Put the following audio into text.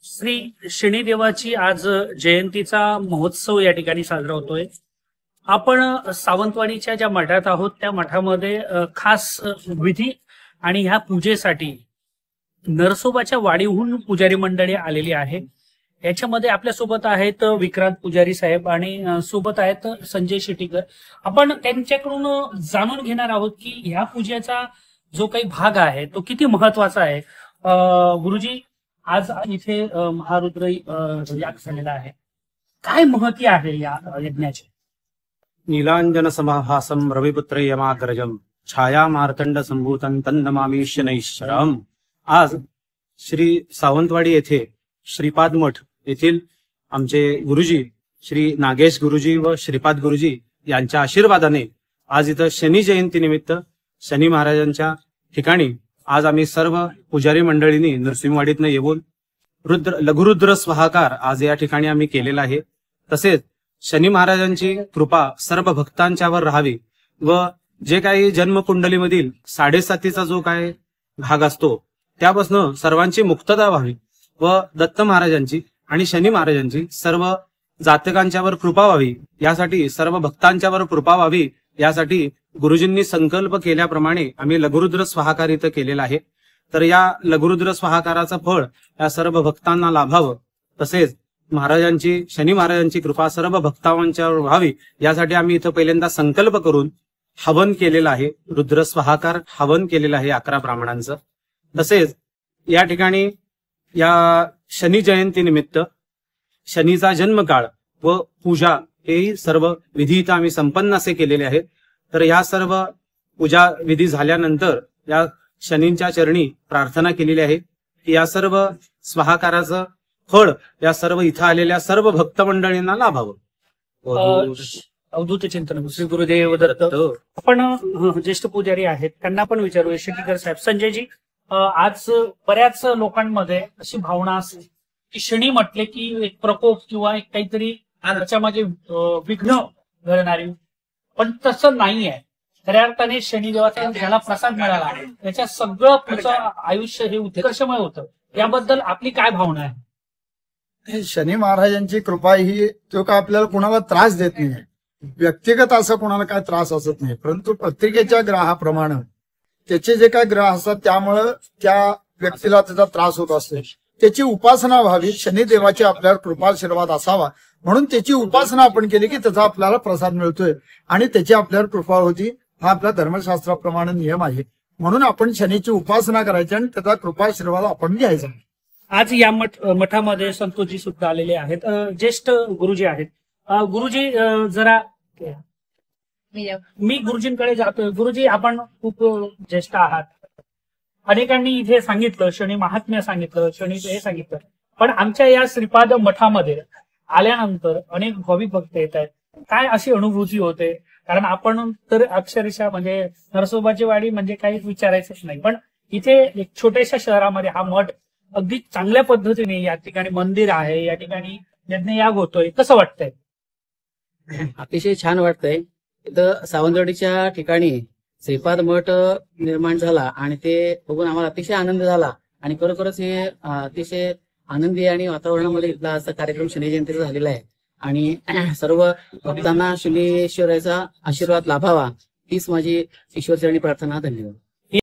श्री शनिदेवाची आज जयंतीचा महोत्सव या ठिकाणी साजरा होतोय। आपण सावंतवाडीच्या ज्या मठात आहोत त्या मठामध्ये खास विधी आणि ह्या पूजेसाठी नरसोबाच्या वाडीहून पुजारी मंडळी आलेली आहे। याच्यामध्ये आपल्या सोबत आहेत विक्रांत पुजारी साहेब आणि सोबत आहेत संजय शेट्टीकर। आपण त्यांच्याकडून जाणून घेणार आहोत की ह्या पूजेचा जो काही भाग आहे तो किती महत्वाचा आहे। गुरुजी, आज इथे महारुद्र याग झालेला आहे, काय महती आहे या यज्ञाचे? नीलांजन समाभासम रविपुत्र यमाग्रजम छाया मार्तंड संभूतं तन्नमामि शनैश्वरम। आज श्री सावंतवाडी येथे श्रीपाद मठ येथील आमचे गुरुजी श्री नागेश गुरुजी व श्रीपाद गुरुजी यांच्या आशीर्वादाने आज इथं शनी जयंती निमित्त शनी महाराजांच्या ठिकाणी आज आम्ही सर्व पुजारी मंडळींनी नृसिंहवाडीतनं येऊन लघुरुद्र स्वाहाकार आज या ठिकाणी आम्ही केलेला आहे। तसेच शनी महाराजांची कृपा सर्व भक्तांच्यावर राहावी व जे काही जन्मकुंडलीमधील 7.5चा जो काय भाग असतो त्यापासून सर्वांची मुक्तता व्हावी व दत्त महाराजांची आणि शनी महाराजांची सर्व जातकांच्यावर कृपा व्हावी, यासाठी सर्व भक्तांच्यावर कृपा व्हावी यासाठी गुरुजींनी संकल्प केल्याप्रमाणे आम्ही लघुरुद्र स्वाहाकार इथं केलेला आहे। तर या लघुरुद्र स्वाहाकाराचं फळ या सर्व भक्तांना लाभावं, तसेच महाराजांची शनी महाराजांची कृपा सर्व भक्तांच्यावर व्हावी यासाठी आम्ही इथं पहिल्यांदा संकल्प करून हवन केलेलं आहे। रुद्र स्वाहाकार हवन केलेलं आहे 11 ब्राह्मणांचं। तसेच या ठिकाणी या शनी जयंती निमित्त शनीचा जन्मकाळ व पूजा हे सर्व विधी इथं आम्ही संपन्न असे केलेले आहेत। तर या सर्व पूजा विधी झाल्यानंतर या शनींच्या चरणी प्रार्थना केलेली आहे की या सर्व स्वाहाकाराचं फळ या सर्व इथं आलेल्या सर्व भक्त मंडळींना लाभावं। अवधूत चिंतन श्री गुरुदेव दत्त। आपण ज्येष्ठ पुजारी आहेत त्यांना पण विचारूया, शेट्टीकर साहेब, संजयजी, आज बऱ्याच लोकांमध्ये अशी भावना असते की शनी म्हटले की एक प्रकोप किंवा एक काहीतरी त्याच्यामागे विघ्न घडणारी, पण तसं नाही आहे। खऱ्या अर्थाने शनिदेवाचा ज्याला प्रसाद मिळाला त्याच्या सगळं पुढचं आयुष्य हे उत्कर्षमय होतं। याबद्दल आपली काय भावना आहे? शनी महाराजांची कृपा ही तो का आपल्याला कुणाला त्रास देत नाही, व्यक्तिगत असं कुणाला काय त्रास असत नाही, परंतु प्रत्येकाच्या ग्रहाप्रमाणे त्याचे जे काय ग्रह असतात त्यामुळं त्या व्यक्तीला त्याचा त्रास होत असतो। त्याची उपासना व्हावी, शनिदेवाची आपल्यावर कृपाशीर्वाद असावा म्हणून त्याची उपासना आपण केली की त्याचा आपल्याला प्रसाद मिळतोय आणि त्याची आपल्यावर कृपा होती, हा आपल्या धर्मशास्त्राप्रमाणे नियम आहे। म्हणून आपण शनीची उपासना करायची आणि त्याचा कृपाशीर्वाद आपण घ्यायचा। आज या मठामध्ये संतोषजी सुद्धा आलेले आहेत, ज्येष्ठ गुरुजी आहेत। गुरुजी, जरा मी गुरुजींकडे जातोय। गुरुजी, आपण खूप ज्येष्ठ आहात, अनेकांनी इथे सांगितलं, शनी महात्म्य सांगितलं, शनीचं हे सांगितलं, पण आमच्या या श्रीपाद मठामध्ये आल्यानंतर अनेक भाविक भक्त येत आहेत, काय अशी अनुभूती होते? कारण आपण तर अक्षरशः म्हणजे नरसोबाची वाडी म्हणजे काही विचारायचंच नाही, पण इथे एक छोट्याशा शहरामध्ये हा मठ अगदी चांगल्या पद्धतीने या ठिकाणी मंदिर आहे, या ठिकाणी यज्ञयाग होतोय, कसं वाटतंय? अतिशय छान वाटतंय। इथं सावंतवाडीच्या ठिकाणी श्रीपाद मठ निर्माण झाला आणि ते बघून आम्हाला अतिशय आनंद झाला आणि खरोखरच हे अतिशय आनंदी आणि वातावरणामध्ये इथला असा कार्यक्रम शनी जयंतीचा झालेला आहे आणि सर्व भक्तांना शनीश्वराचा आशीर्वाद लाभावा हीच माझी ईश्वरचरणी प्रार्थना। धन्यवाद।